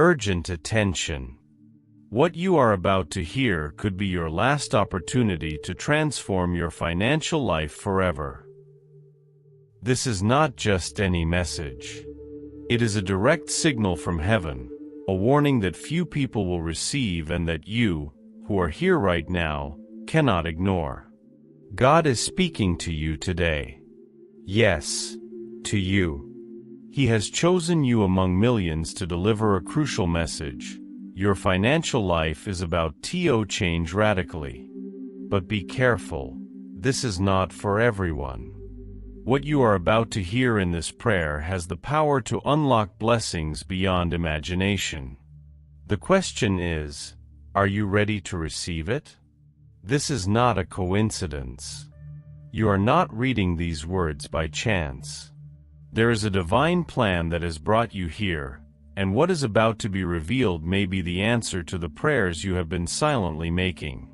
Urgent attention. What you are about to hear could be your last opportunity to transform your financial life forever. This is not just any message. It is a direct signal from heaven, a warning that few people will receive and that you, who are here right now, cannot ignore. God is speaking to you today. Yes, to you. He has chosen you among millions to deliver a crucial message. Your financial life is about to change radically. But be careful, this is not for everyone. What you are about to hear in this prayer has the power to unlock blessings beyond imagination. The question is, are you ready to receive it? This is not a coincidence. You are not reading these words by chance. There is a divine plan that has brought you here, and what is about to be revealed may be the answer to the prayers you have been silently making.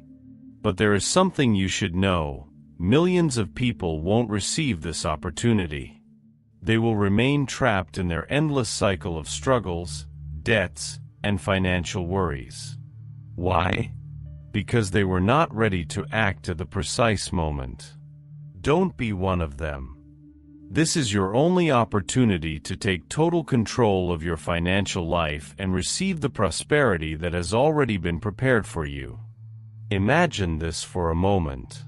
But there is something you should know: millions of people won't receive this opportunity. They will remain trapped in their endless cycle of struggles, debts, and financial worries. Why? Because they were not ready to act at the precise moment. Don't be one of them. This is your only opportunity to take total control of your financial life and receive the prosperity that has already been prepared for you. Imagine this for a moment.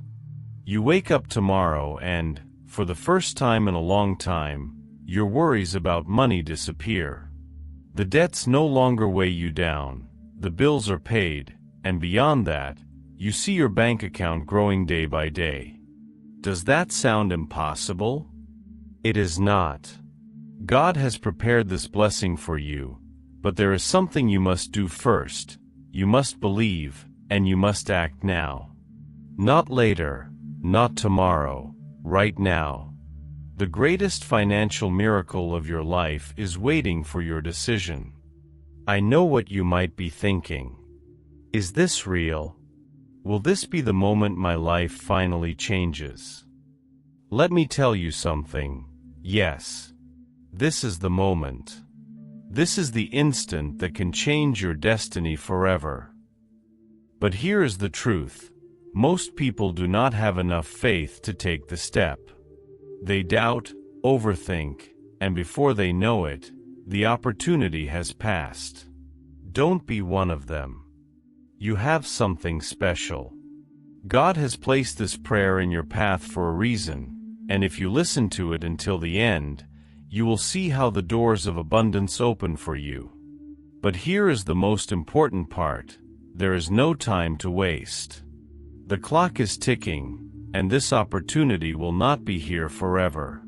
You wake up tomorrow and, for the first time in a long time, your worries about money disappear. The debts no longer weigh you down, the bills are paid, and beyond that, you see your bank account growing day by day. Does that sound impossible? It is not. God has prepared this blessing for you, but there is something you must do first. You must believe, and you must act now. Not later, not tomorrow, right now. The greatest financial miracle of your life is waiting for your decision. I know what you might be thinking. Is this real? Will this be the moment my life finally changes? Let me tell you something. Yes. This is the moment. This is the instant that can change your destiny forever. But here is the truth. Most people do not have enough faith to take the step. They doubt, overthink, and before they know it, the opportunity has passed. Don't be one of them. You have something special. God has placed this prayer in your path for a reason, and if you listen to it until the end, you will see how the doors of abundance open for you. But here is the most important part. There is no time to waste. The clock is ticking, and this opportunity will not be here forever.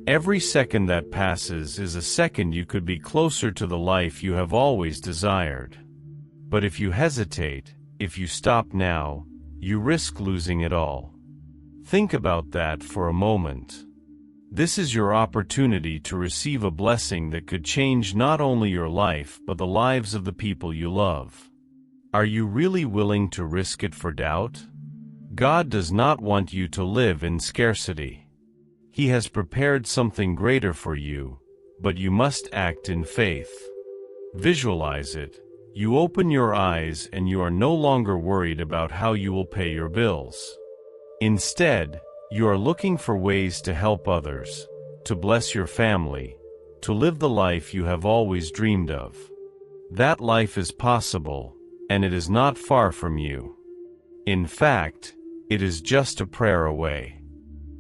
Every second that passes is a second you could be closer to the life you have always desired. But if you hesitate, if you stop now, you risk losing it all. Think about that for a moment. This is your opportunity to receive a blessing that could change not only your life but the lives of the people you love. Are you really willing to risk it for doubt? God does not want you to live in scarcity. He has prepared something greater for you, but you must act in faith. Visualize it. You open your eyes and you are no longer worried about how you will pay your bills. Instead, you are looking for ways to help others, to bless your family, to live the life you have always dreamed of. That life is possible, and it is not far from you. In fact, it is just a prayer away.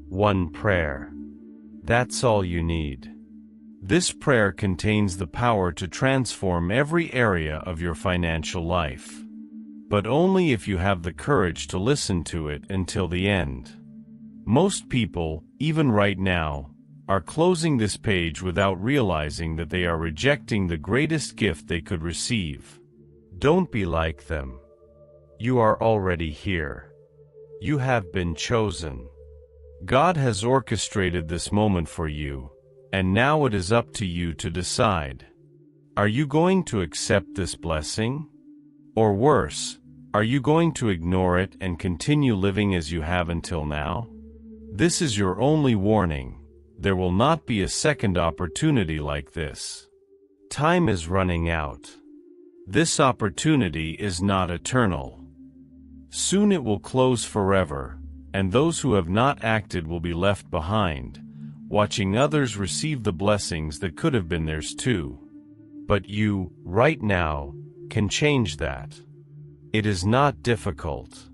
One prayer. That's all you need. This prayer contains the power to transform every area of your financial life. But only if you have the courage to listen to it until the end. Most people, even right now, are closing this page without realizing that they are rejecting the greatest gift they could receive. Don't be like them. You are already here. You have been chosen. God has orchestrated this moment for you, and now it is up to you to decide. Are you going to accept this blessing? Or worse, are you going to ignore it and continue living as you have until now? This is your only warning. There will not be a second opportunity like this. Time is running out. This opportunity is not eternal. Soon it will close forever, and those who have not acted will be left behind, watching others receive the blessings that could have been theirs too. But you, right now, can change that. It is not difficult.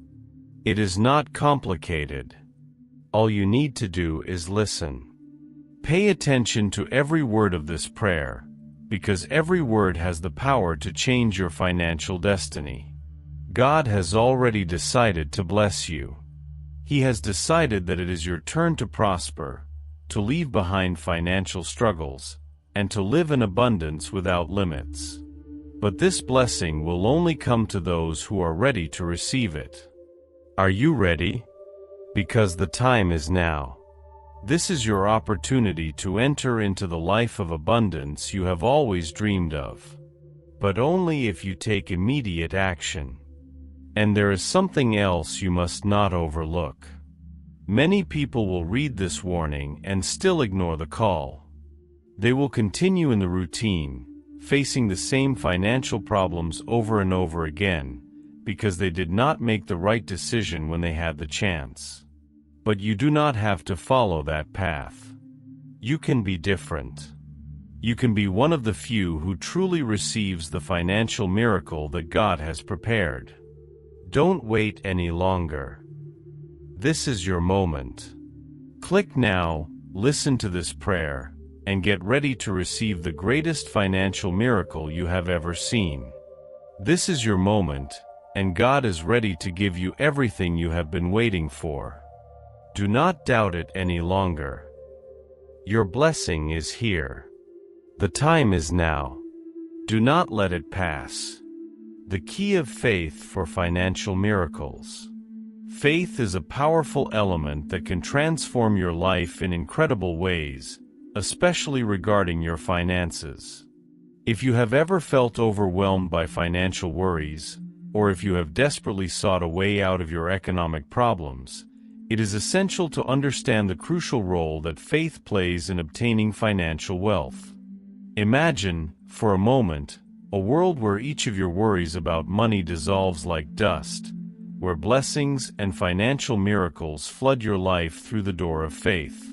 It is not complicated. All you need to do is listen. Pay attention to every word of this prayer, because every word has the power to change your financial destiny. God has already decided to bless you. He has decided that it is your turn to prosper, to leave behind financial struggles, and to live in abundance without limits. But this blessing will only come to those who are ready to receive it. Are you ready? Because the time is now. This is your opportunity to enter into the life of abundance you have always dreamed of. But only if you take immediate action. And there is something else you must not overlook. Many people will read this warning and still ignore the call. They will continue in the routine, facing the same financial problems over and over again, because they did not make the right decision when they had the chance. But you do not have to follow that path. You can be different. You can be one of the few who truly receives the financial miracle that God has prepared. Don't wait any longer. This is your moment. Click now, listen to this prayer, and get ready to receive the greatest financial miracle you have ever seen. This is your moment, and God is ready to give you everything you have been waiting for. Do not doubt it any longer. Your blessing is here. The time is now. Do not let it pass. The key of faith for financial miracles. Faith is a powerful element that can transform your life in incredible ways, especially regarding your finances. If you have ever felt overwhelmed by financial worries, or if you have desperately sought a way out of your economic problems, it is essential to understand the crucial role that faith plays in obtaining financial wealth. Imagine, for a moment, a world where each of your worries about money dissolves like dust, where blessings and financial miracles flood your life through the door of faith.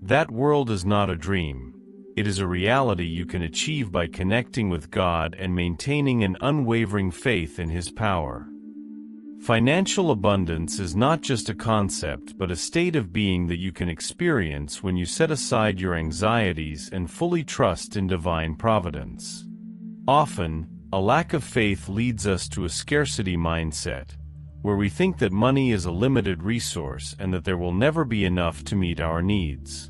That world is not a dream. It is a reality you can achieve by connecting with God and maintaining an unwavering faith in His power. Financial abundance is not just a concept but a state of being that you can experience when you set aside your anxieties and fully trust in divine providence. Often, a lack of faith leads us to a scarcity mindset, where we think that money is a limited resource and that there will never be enough to meet our needs.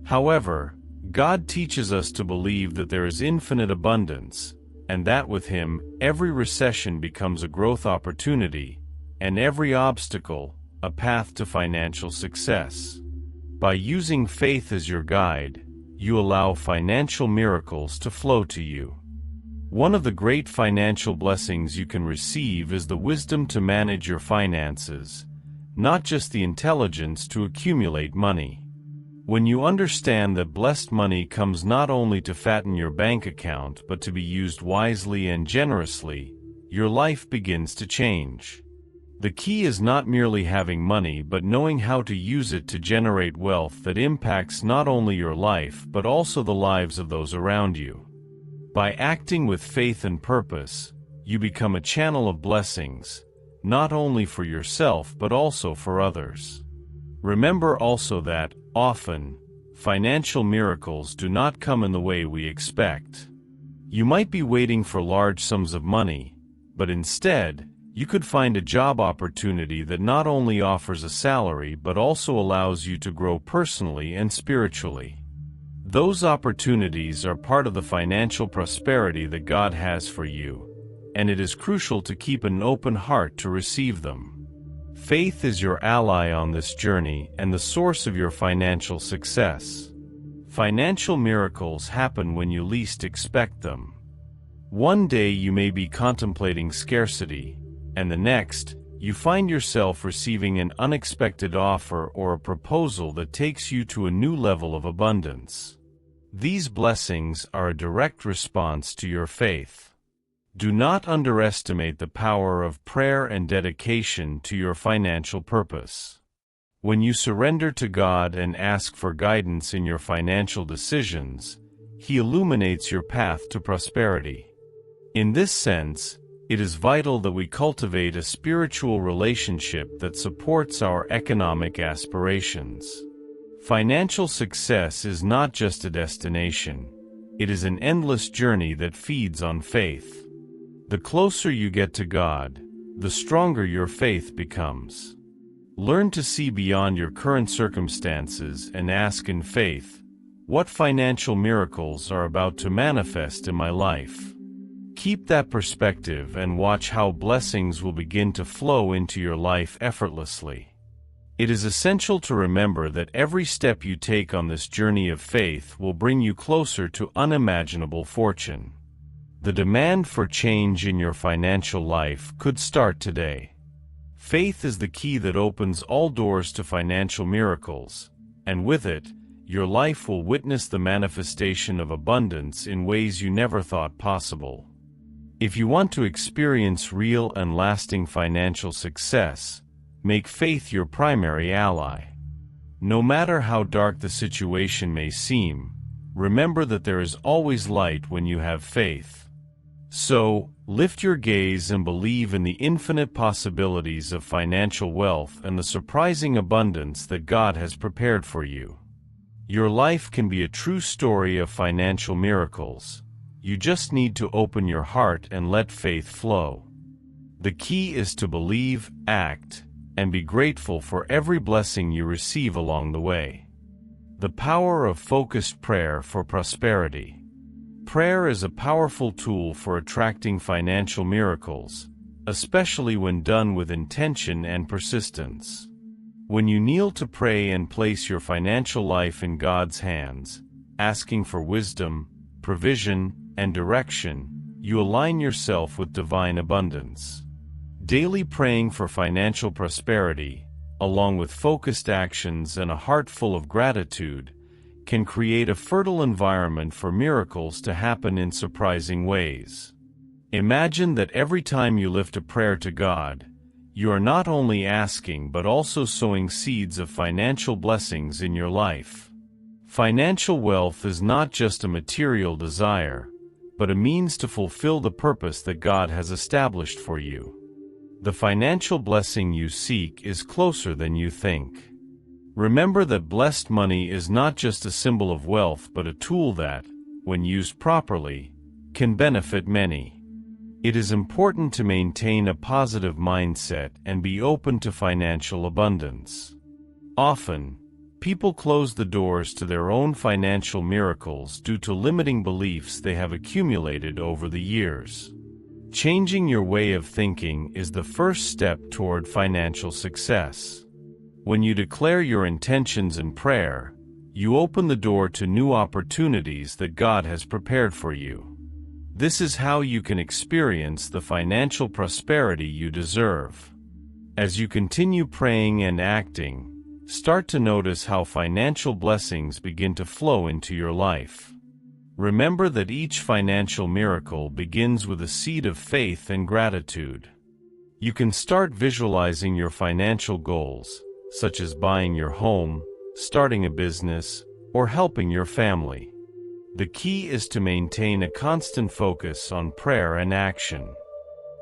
However, God teaches us to believe that there is infinite abundance, and that with Him, every recession becomes a growth opportunity, and every obstacle, a path to financial success. By using faith as your guide, you allow financial miracles to flow to you. One of the great financial blessings you can receive is the wisdom to manage your finances, not just the intelligence to accumulate money. When you understand that blessed money comes not only to fatten your bank account but to be used wisely and generously, your life begins to change. The key is not merely having money but knowing how to use it to generate wealth that impacts not only your life but also the lives of those around you. By acting with faith and purpose, you become a channel of blessings, not only for yourself but also for others. Remember also that, often, financial miracles do not come in the way we expect. You might be waiting for large sums of money, but instead, you could find a job opportunity that not only offers a salary but also allows you to grow personally and spiritually. Those opportunities are part of the financial prosperity that God has for you, and it is crucial to keep an open heart to receive them. Faith is your ally on this journey and the source of your financial success. Financial miracles happen when you least expect them. One day you may be contemplating scarcity, and the next, you find yourself receiving an unexpected offer or a proposal that takes you to a new level of abundance. These blessings are a direct response to your faith. Do not underestimate the power of prayer and dedication to your financial purpose. When you surrender to God and ask for guidance in your financial decisions, He illuminates your path to prosperity. In this sense, it is vital that we cultivate a spiritual relationship that supports our economic aspirations. Financial success is not just a destination, it is an endless journey that feeds on faith. The closer you get to God, the stronger your faith becomes. Learn to see beyond your current circumstances and ask in faith, what financial miracles are about to manifest in my life? Keep that perspective and watch how blessings will begin to flow into your life effortlessly. It is essential to remember that every step you take on this journey of faith will bring you closer to unimaginable fortune. The demand for change in your financial life could start today. Faith is the key that opens all doors to financial miracles, and with it, your life will witness the manifestation of abundance in ways you never thought possible. If you want to experience real and lasting financial success, make faith your primary ally. No matter how dark the situation may seem, remember that there is always light when you have faith. So, lift your gaze and believe in the infinite possibilities of financial wealth and the surprising abundance that God has prepared for you. Your life can be a true story of financial miracles. You just need to open your heart and let faith flow. The key is to believe, act, and be grateful for every blessing you receive along the way. The power of focused prayer for prosperity. Prayer is a powerful tool for attracting financial miracles, especially when done with intention and persistence. When you kneel to pray and place your financial life in God's hands, asking for wisdom, provision, and direction, you align yourself with divine abundance. Daily praying for financial prosperity, along with focused actions and a heart full of gratitude, can create a fertile environment for miracles to happen in surprising ways. Imagine that every time you lift a prayer to God, you are not only asking but also sowing seeds of financial blessings in your life. Financial wealth is not just a material desire, but a means to fulfill the purpose that God has established for you. The financial blessing you seek is closer than you think. Remember that blessed money is not just a symbol of wealth but a tool that, when used properly, can benefit many. It is important to maintain a positive mindset and be open to financial abundance. Often, people close the doors to their own financial miracles due to limiting beliefs they have accumulated over the years. Changing your way of thinking is the first step toward financial success. When you declare your intentions in prayer, you open the door to new opportunities that God has prepared for you. This is how you can experience the financial prosperity you deserve. As you continue praying and acting, start to notice how financial blessings begin to flow into your life. Remember that each financial miracle begins with a seed of faith and gratitude. You can start visualizing your financial goals, such as buying your home, starting a business, or helping your family. The key is to maintain a constant focus on prayer and action.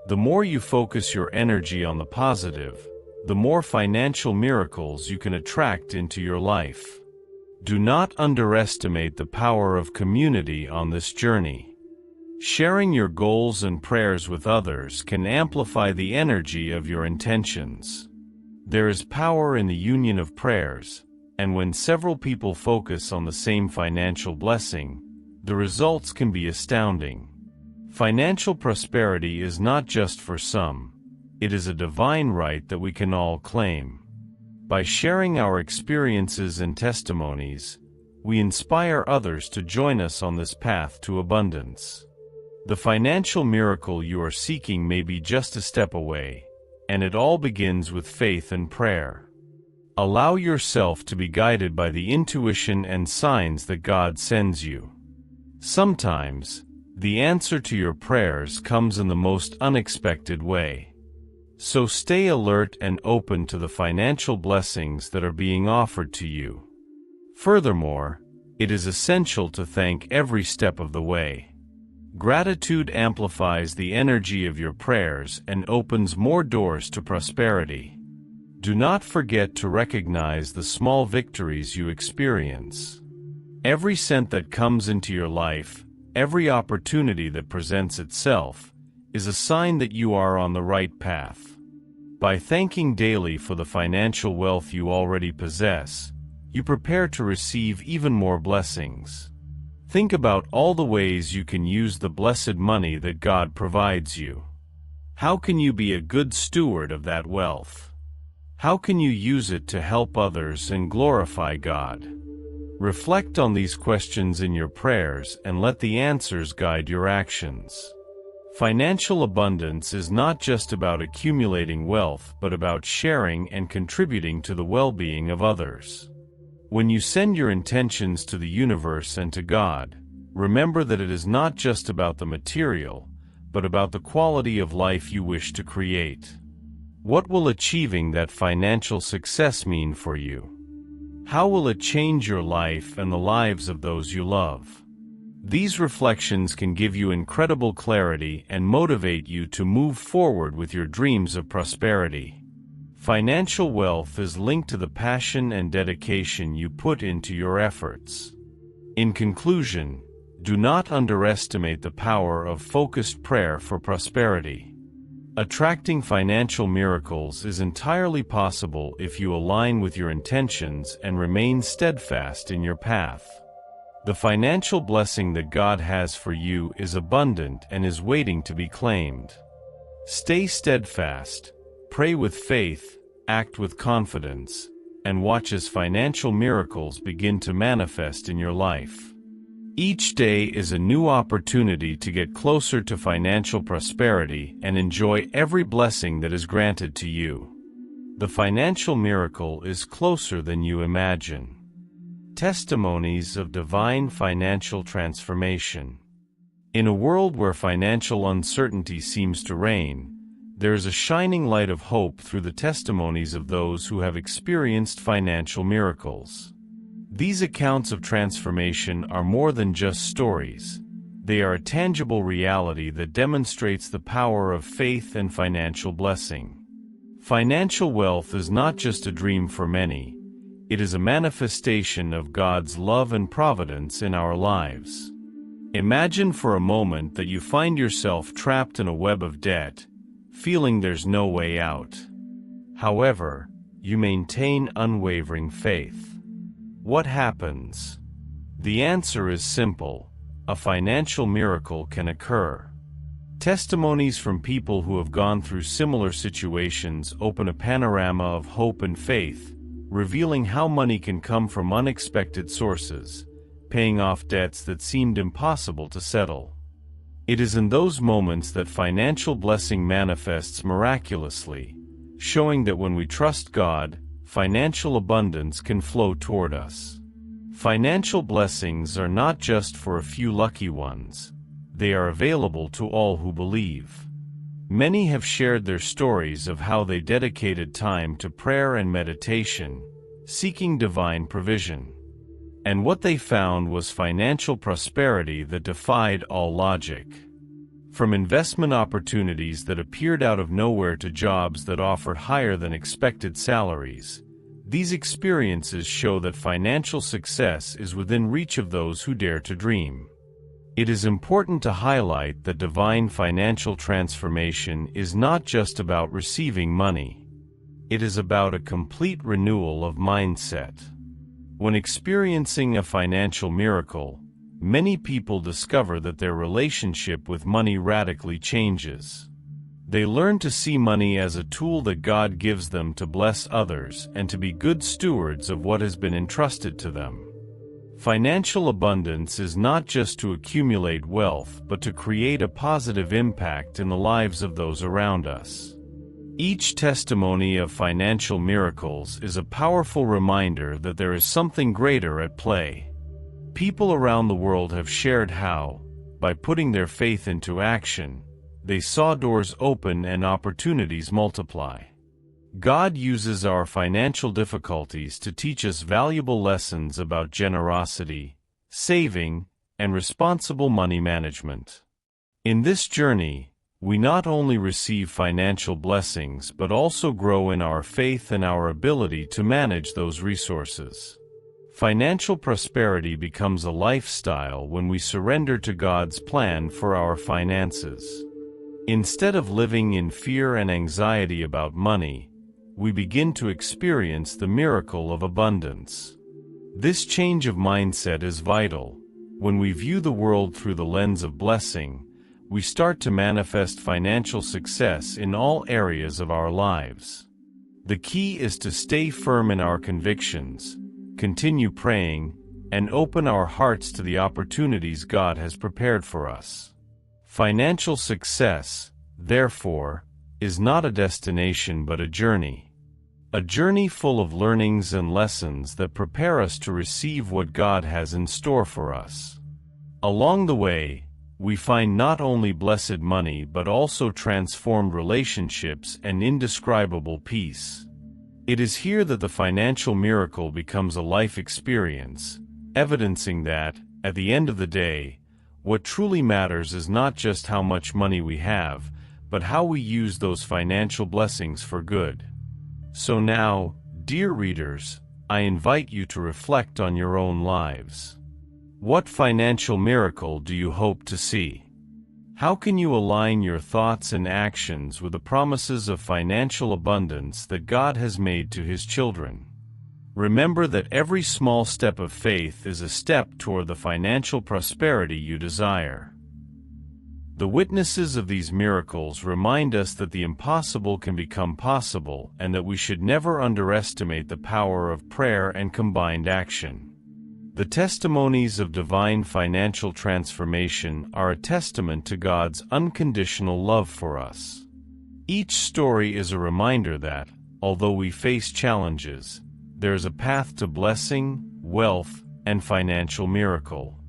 The more you focus your energy on the positive, the more financial miracles you can attract into your life. Do not underestimate the power of community on this journey. Sharing your goals and prayers with others can amplify the energy of your intentions. There is power in the union of prayers, and when several people focus on the same financial blessing, the results can be astounding. Financial prosperity is not just for some, it is a divine right that we can all claim. By sharing our experiences and testimonies, we inspire others to join us on this path to abundance. The financial miracle you are seeking may be just a step away, and it all begins with faith and prayer. Allow yourself to be guided by the intuition and signs that God sends you. Sometimes, the answer to your prayers comes in the most unexpected way. So stay alert and open to the financial blessings that are being offered to you. Furthermore, it is essential to thank every step of the way. Gratitude amplifies the energy of your prayers and opens more doors to prosperity. Do not forget to recognize the small victories you experience. Every cent that comes into your life, every opportunity that presents itself, is a sign that you are on the right path. By thanking daily for the financial wealth you already possess, you prepare to receive even more blessings. Think about all the ways you can use the blessed money that God provides you. How can you be a good steward of that wealth? How can you use it to help others and glorify God? Reflect on these questions in your prayers and let the answers guide your actions. Financial abundance is not just about accumulating wealth but about sharing and contributing to the well-being of others. When you send your intentions to the universe and to God, remember that it is not just about the material, but about the quality of life you wish to create. What will achieving that financial success mean for you? How will it change your life and the lives of those you love? These reflections can give you incredible clarity and motivate you to move forward with your dreams of prosperity. Financial wealth is linked to the passion and dedication you put into your efforts. In conclusion, do not underestimate the power of focused prayer for prosperity. Attracting financial miracles is entirely possible if you align with your intentions and remain steadfast in your path. The financial blessing that God has for you is abundant and is waiting to be claimed. Stay steadfast, pray with faith, act with confidence, and watch as financial miracles begin to manifest in your life. Each day is a new opportunity to get closer to financial prosperity and enjoy every blessing that is granted to you. The financial miracle is closer than you imagine. Testimonies of divine financial transformation. In a world where financial uncertainty seems to reign, there is a shining light of hope through the testimonies of those who have experienced financial miracles. These accounts of transformation are more than just stories. They are a tangible reality that demonstrates the power of faith and financial blessing. Financial wealth is not just a dream for many. It is a manifestation of God's love and providence in our lives. Imagine for a moment that you find yourself trapped in a web of debt, feeling there's no way out. However, you maintain unwavering faith. What happens? The answer is simple. A financial miracle can occur. Testimonies from people who have gone through similar situations open a panorama of hope and faith, revealing how money can come from unexpected sources, paying off debts that seemed impossible to settle. It is in those moments that financial blessing manifests miraculously, showing that when we trust God, financial abundance can flow toward us. Financial blessings are not just for a few lucky ones. They are available to all who believe. Many have shared their stories of how they dedicated time to prayer and meditation, seeking divine provision. And what they found was financial prosperity that defied all logic. From investment opportunities that appeared out of nowhere to jobs that offered higher than expected salaries, these experiences show that financial success is within reach of those who dare to dream. It is important to highlight that divine financial transformation is not just about receiving money. It is about a complete renewal of mindset. When experiencing a financial miracle, many people discover that their relationship with money radically changes. They learn to see money as a tool that God gives them to bless others and to be good stewards of what has been entrusted to them. Financial abundance is not just to accumulate wealth but to create a positive impact in the lives of those around us. Each testimony of financial miracles is a powerful reminder that there is something greater at play. People around the world have shared how, by putting their faith into action, they saw doors open and opportunities multiply. God uses our financial difficulties to teach us valuable lessons about generosity, saving, and responsible money management. In this journey, we not only receive financial blessings but also grow in our faith and our ability to manage those resources. Financial prosperity becomes a lifestyle when we surrender to God's plan for our finances. Instead of living in fear and anxiety about money, we begin to experience the miracle of abundance. This change of mindset is vital. When we view the world through the lens of blessing, we start to manifest financial success in all areas of our lives. The key is to stay firm in our convictions, continue praying, and open our hearts to the opportunities God has prepared for us. Financial success, therefore, is not a destination but a journey. A journey full of learnings and lessons that prepare us to receive what God has in store for us. Along the way, we find not only blessed money but also transformed relationships and indescribable peace. It is here that the financial miracle becomes a life experience, evidencing that, at the end of the day, what truly matters is not just how much money we have, but how we use those financial blessings for good. So now, dear readers, I invite you to reflect on your own lives. What financial miracle do you hope to see? How can you align your thoughts and actions with the promises of financial abundance that God has made to His children? Remember that every small step of faith is a step toward the financial prosperity you desire. The witnesses of these miracles remind us that the impossible can become possible and that we should never underestimate the power of prayer and combined action. The testimonies of divine financial transformation are a testament to God's unconditional love for us. Each story is a reminder that, although we face challenges, there is a path to blessing, wealth, and financial miracle.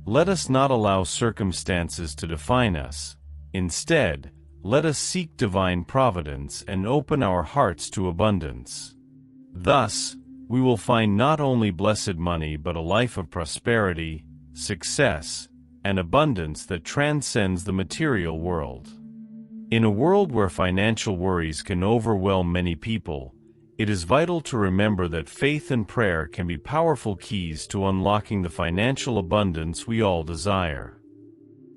Let us not allow circumstances to define us. Instead, let us seek divine providence and open our hearts to abundance. Thus, we will find not only blessed money but a life of prosperity, success, and abundance that transcends the material world. In a world where financial worries can overwhelm many people, it is vital to remember that faith and prayer can be powerful keys to unlocking the financial abundance we all desire.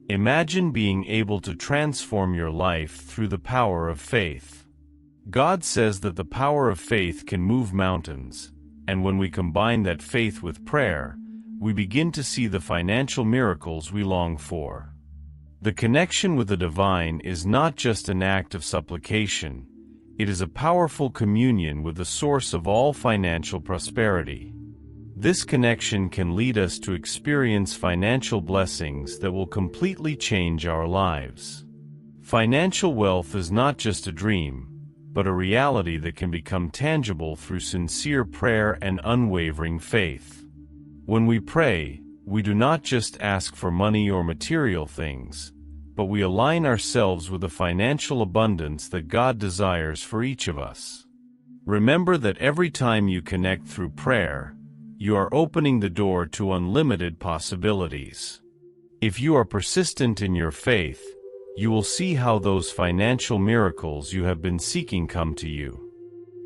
Imagine being able to transform your life through the power of faith. God says that the power of faith can move mountains, and when we combine that faith with prayer, we begin to see the financial miracles we long for. The connection with the divine is not just an act of supplication, it is a powerful communion with the source of all financial prosperity. This connection can lead us to experience financial blessings that will completely change our lives. Financial wealth is not just a dream, but a reality that can become tangible through sincere prayer and unwavering faith. When we pray, we do not just ask for money or material things, but we align ourselves with the financial abundance that God desires for each of us. Remember that every time you connect through prayer, you are opening the door to unlimited possibilities. If you are persistent in your faith, you will see how those financial miracles you have been seeking come to you.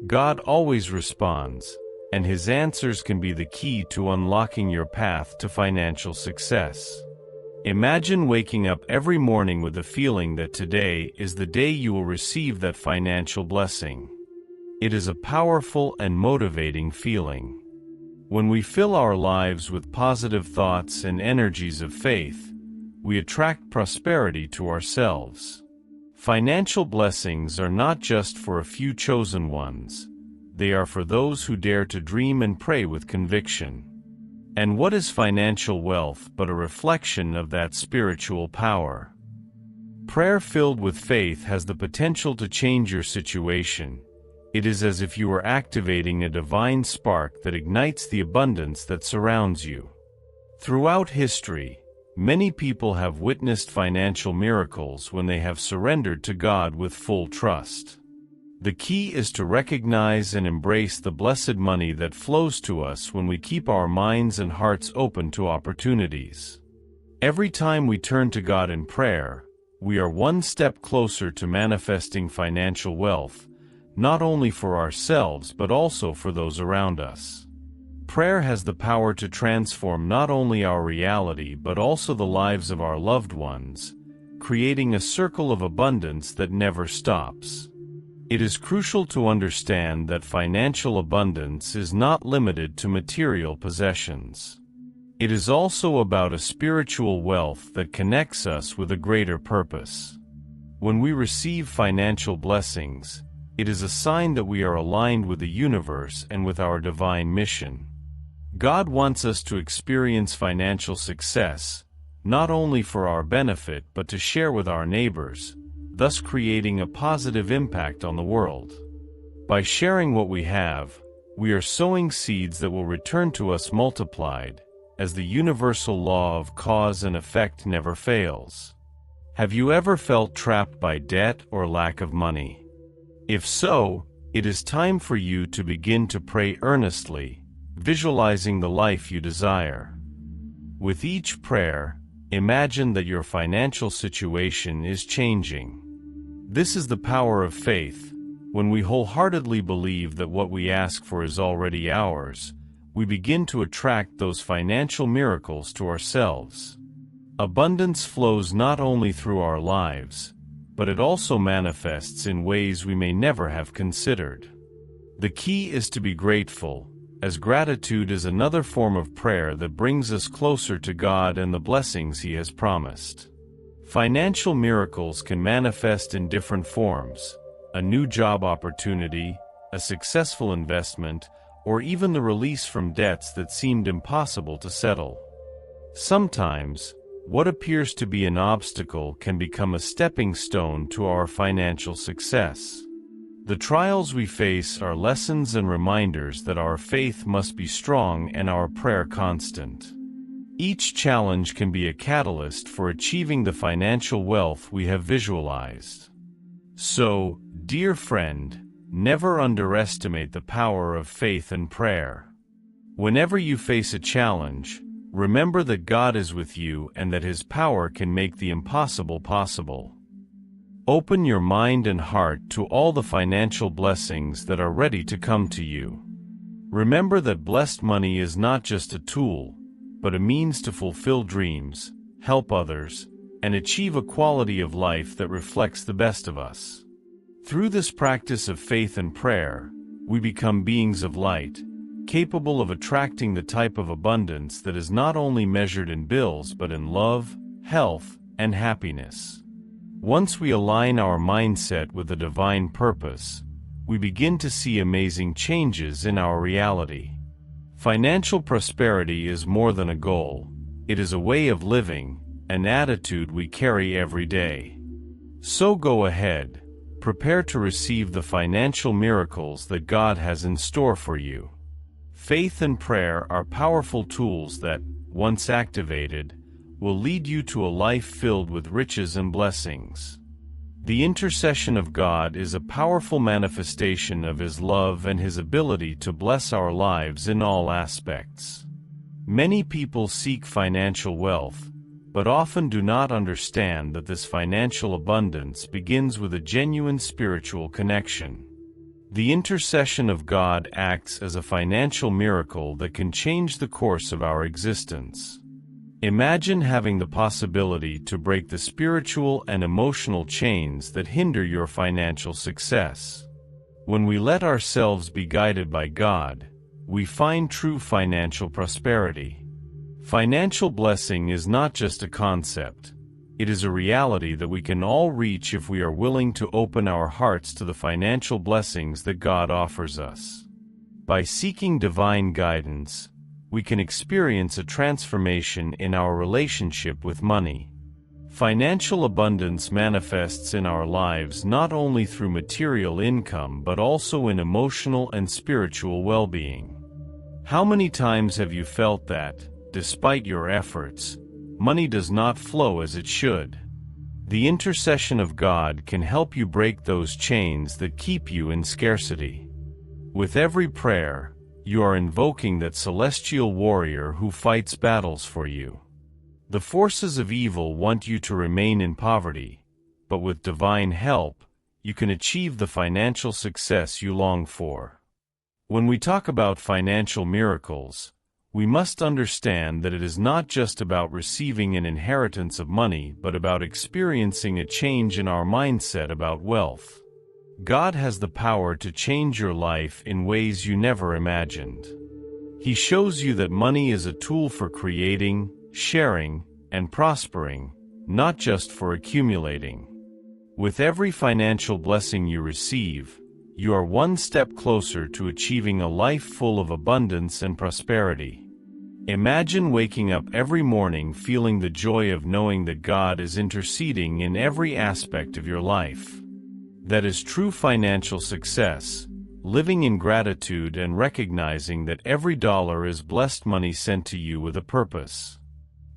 God always responds, and His answers can be the key to unlocking your path to financial success. Imagine waking up every morning with the feeling that today is the day you will receive that financial blessing. It is a powerful and motivating feeling. When we fill our lives with positive thoughts and energies of faith, we attract prosperity to ourselves. Financial blessings are not just for a few chosen ones, they are for those who dare to dream and pray with conviction. And what is financial wealth but a reflection of that spiritual power? Prayer filled with faith has the potential to change your situation. It is as if you are activating a divine spark that ignites the abundance that surrounds you. Throughout history, many people have witnessed financial miracles when they have surrendered to God with full trust. The key is to recognize and embrace the blessed money that flows to us when we keep our minds and hearts open to opportunities. Every time we turn to God in prayer, we are one step closer to manifesting financial wealth, not only for ourselves but also for those around us. Prayer has the power to transform not only our reality but also the lives of our loved ones, creating a circle of abundance that never stops. It is crucial to understand that financial abundance is not limited to material possessions. It is also about a spiritual wealth that connects us with a greater purpose. When we receive financial blessings, it is a sign that we are aligned with the universe and with our divine mission. God wants us to experience financial success, not only for our benefit but to share with our neighbors, thus creating a positive impact on the world. By sharing what we have, we are sowing seeds that will return to us multiplied, as the universal law of cause and effect never fails. Have you ever felt trapped by debt or lack of money? If so, it is time for you to begin to pray earnestly, visualizing the life you desire. With each prayer, imagine that your financial situation is changing. This is the power of faith. When we wholeheartedly believe that what we ask for is already ours, we begin to attract those financial miracles to ourselves. Abundance flows not only through our lives, but it also manifests in ways we may never have considered. The key is to be grateful, as gratitude is another form of prayer that brings us closer to God and the blessings He has promised. Financial miracles can manifest in different forms: a new job opportunity, a successful investment, or even the release from debts that seemed impossible to settle. Sometimes, what appears to be an obstacle can become a stepping stone to our financial success. The trials we face are lessons and reminders that our faith must be strong and our prayer constant. Each challenge can be a catalyst for achieving the financial wealth we have visualized. So, dear friend, never underestimate the power of faith and prayer. Whenever you face a challenge, remember that God is with you and that His power can make the impossible possible. Open your mind and heart to all the financial blessings that are ready to come to you. Remember that blessed money is not just a tool, but a means to fulfill dreams, help others, and achieve a quality of life that reflects the best of us. Through this practice of faith and prayer, we become beings of light, capable of attracting the type of abundance that is not only measured in bills but in love, health, and happiness. Once we align our mindset with the divine purpose, we begin to see amazing changes in our reality. Financial prosperity is more than a goal. It is a way of living, an attitude we carry every day. So go ahead, prepare to receive the financial miracles that God has in store for you. Faith and prayer are powerful tools that, once activated, will lead you to a life filled with riches and blessings. The intercession of God is a powerful manifestation of His love and His ability to bless our lives in all aspects. Many people seek financial wealth, but often do not understand that this financial abundance begins with a genuine spiritual connection. The intercession of God acts as a financial miracle that can change the course of our existence. Imagine having the possibility to break the spiritual and emotional chains that hinder your financial success. When we let ourselves be guided by God, we find true financial prosperity. Financial blessing is not just a concept. It is a reality that we can all reach if we are willing to open our hearts to the financial blessings that God offers us. By seeking divine guidance, we can experience a transformation in our relationship with money. Financial abundance manifests in our lives not only through material income but also in emotional and spiritual well-being. How many times have you felt that, despite your efforts, money does not flow as it should? The intercession of God can help you break those chains that keep you in scarcity. With every prayer, you are invoking that celestial warrior who fights battles for you. The forces of evil want you to remain in poverty, but with divine help, you can achieve the financial success you long for. When we talk about financial miracles, we must understand that it is not just about receiving an inheritance of money but about experiencing a change in our mindset about wealth. God has the power to change your life in ways you never imagined. He shows you that money is a tool for creating, sharing, and prospering, not just for accumulating. With every financial blessing you receive, you are one step closer to achieving a life full of abundance and prosperity. Imagine waking up every morning feeling the joy of knowing that God is interceding in every aspect of your life. That is true financial success, living in gratitude and recognizing that every dollar is blessed money sent to you with a purpose.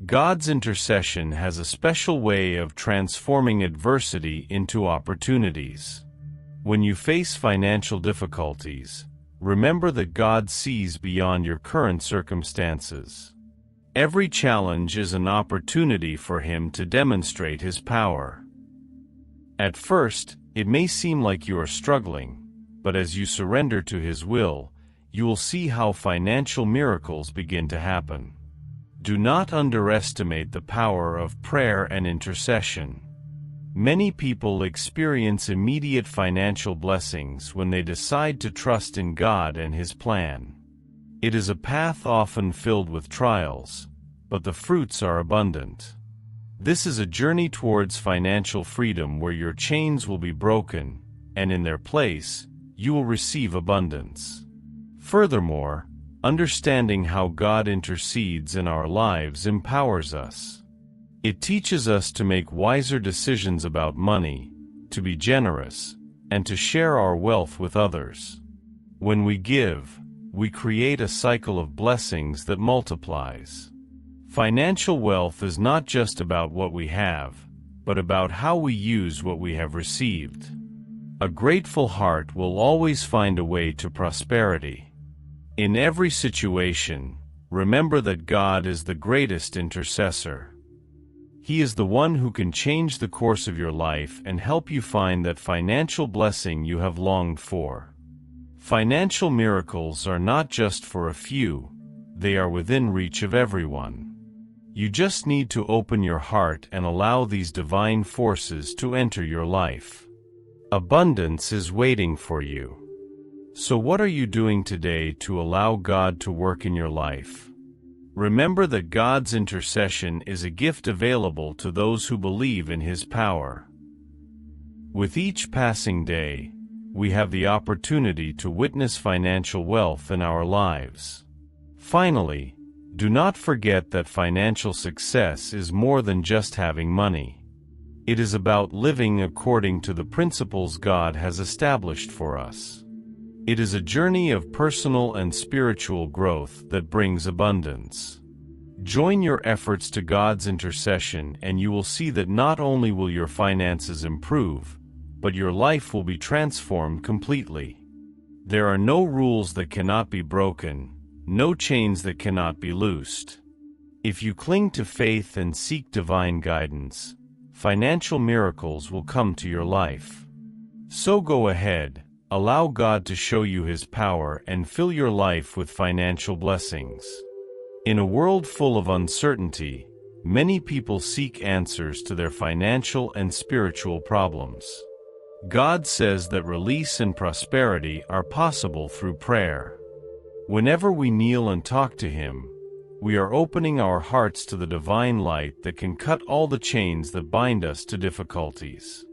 God's intercession has a special way of transforming adversity into opportunities. When you face financial difficulties, remember that God sees beyond your current circumstances. Every challenge is an opportunity for Him to demonstrate His power. At first, it may seem like you are struggling, but as you surrender to His will, you will see how financial miracles begin to happen. Do not underestimate the power of prayer and intercession. Many people experience immediate financial blessings when they decide to trust in God and His plan. It is a path often filled with trials, but the fruits are abundant. This is a journey towards financial freedom where your chains will be broken, and in their place, you will receive abundance. Furthermore, understanding how God intercedes in our lives empowers us. It teaches us to make wiser decisions about money, to be generous, and to share our wealth with others. When we give, we create a cycle of blessings that multiplies. Financial wealth is not just about what we have, but about how we use what we have received. A grateful heart will always find a way to prosperity. In every situation, remember that God is the greatest intercessor. He is the one who can change the course of your life and help you find that financial blessing you have longed for. Financial miracles are not just for a few, they are within reach of everyone. You just need to open your heart and allow these divine forces to enter your life. Abundance is waiting for you. So what are you doing today to allow God to work in your life? Remember that God's intercession is a gift available to those who believe in His power. With each passing day, we have the opportunity to witness financial wealth in our lives. Finally, do not forget that financial success is more than just having money. It is about living according to the principles God has established for us. It is a journey of personal and spiritual growth that brings abundance. Join your efforts to God's intercession and you will see that not only will your finances improve, but your life will be transformed completely. There are no rules that cannot be broken, no chains that cannot be loosed. If you cling to faith and seek divine guidance, financial miracles will come to your life. So go ahead. Allow God to show you His power and fill your life with financial blessings. In a world full of uncertainty, many people seek answers to their financial and spiritual problems. God says that release and prosperity are possible through prayer. Whenever we kneel and talk to Him, we are opening our hearts to the divine light that can cut all the chains that bind us to difficulties.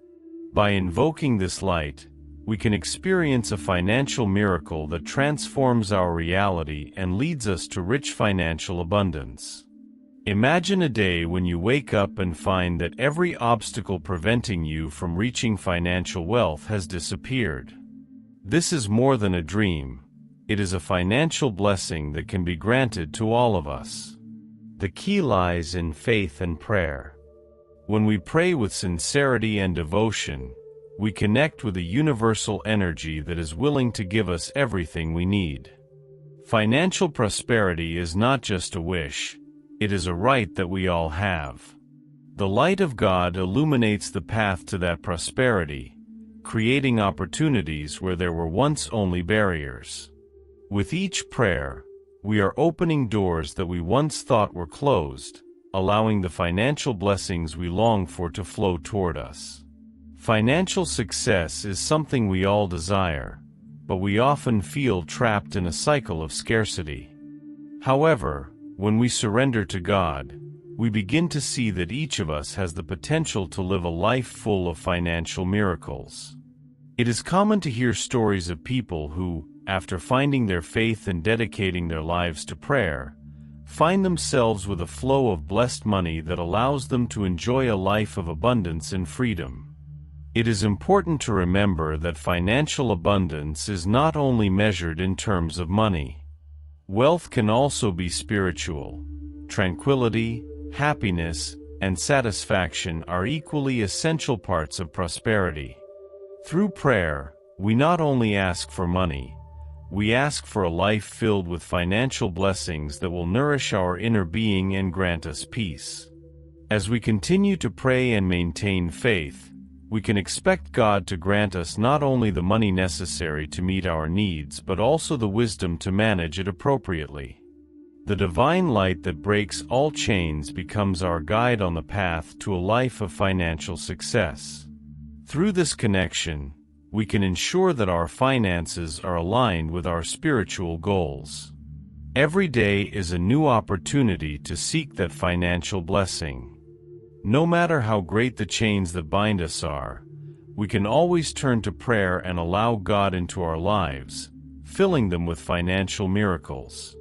By invoking this light, we can experience a financial miracle that transforms our reality and leads us to rich financial abundance. Imagine a day when you wake up and find that every obstacle preventing you from reaching financial wealth has disappeared. This is more than a dream. It is a financial blessing that can be granted to all of us. The key lies in faith and prayer. When we pray with sincerity and devotion, we connect with a universal energy that is willing to give us everything we need. Financial prosperity is not just a wish. It is a right that we all have. The light of God illuminates the path to that prosperity, creating opportunities where there were once only barriers. With each prayer, we are opening doors that we once thought were closed, allowing the financial blessings we long for to flow toward us. Financial success is something we all desire, but we often feel trapped in a cycle of scarcity. However, when we surrender to God, we begin to see that each of us has the potential to live a life full of financial miracles. It is common to hear stories of people who, after finding their faith and dedicating their lives to prayer, find themselves with a flow of blessed money that allows them to enjoy a life of abundance and freedom. It is important to remember that financial abundance is not only measured in terms of money. Wealth can also be spiritual. Tranquility, happiness, and satisfaction are equally essential parts of prosperity. Through prayer, we not only ask for money, we ask for a life filled with financial blessings that will nourish our inner being and grant us peace. As we continue to pray and maintain faith, we can expect God to grant us not only the money necessary to meet our needs but also the wisdom to manage it appropriately. The divine light that breaks all chains becomes our guide on the path to a life of financial success. Through this connection, we can ensure that our finances are aligned with our spiritual goals. Every day is a new opportunity to seek that financial blessing. No matter how great the chains that bind us are, we can always turn to prayer and allow God into our lives, filling them with financial miracles.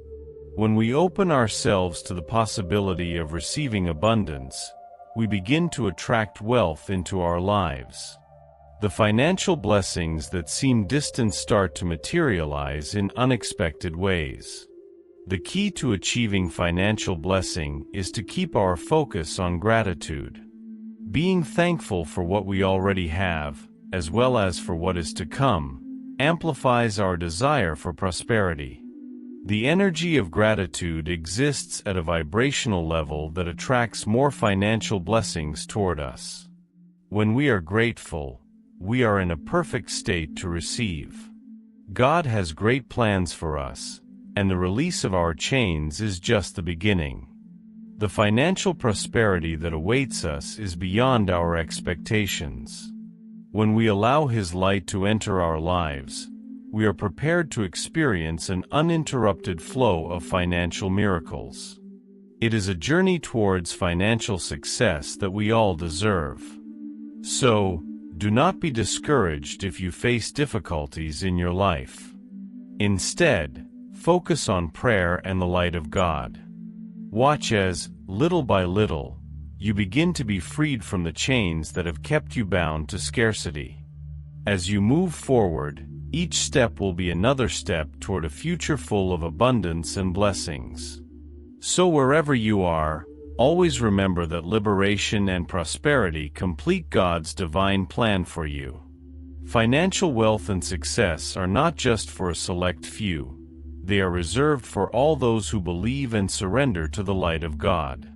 When we open ourselves to the possibility of receiving abundance, we begin to attract wealth into our lives. The financial blessings that seem distant start to materialize in unexpected ways. The key to achieving financial blessing is to keep our focus on gratitude. Being thankful for what we already have, as well as for what is to come, amplifies our desire for prosperity. The energy of gratitude exists at a vibrational level that attracts more financial blessings toward us. When we are grateful, we are in a perfect state to receive. God has great plans for us, and the release of our chains is just the beginning. The financial prosperity that awaits us is beyond our expectations. When we allow His light to enter our lives, we are prepared to experience an uninterrupted flow of financial miracles. It is a journey towards financial success that we all deserve. So, do not be discouraged if you face difficulties in your life. Instead, focus on prayer and the light of God. Watch as, little by little, you begin to be freed from the chains that have kept you bound to scarcity. As you move forward, each step will be another step toward a future full of abundance and blessings. So wherever you are, always remember that liberation and prosperity complete God's divine plan for you. Financial wealth and success are not just for a select few. They are reserved for all those who believe and surrender to the light of God.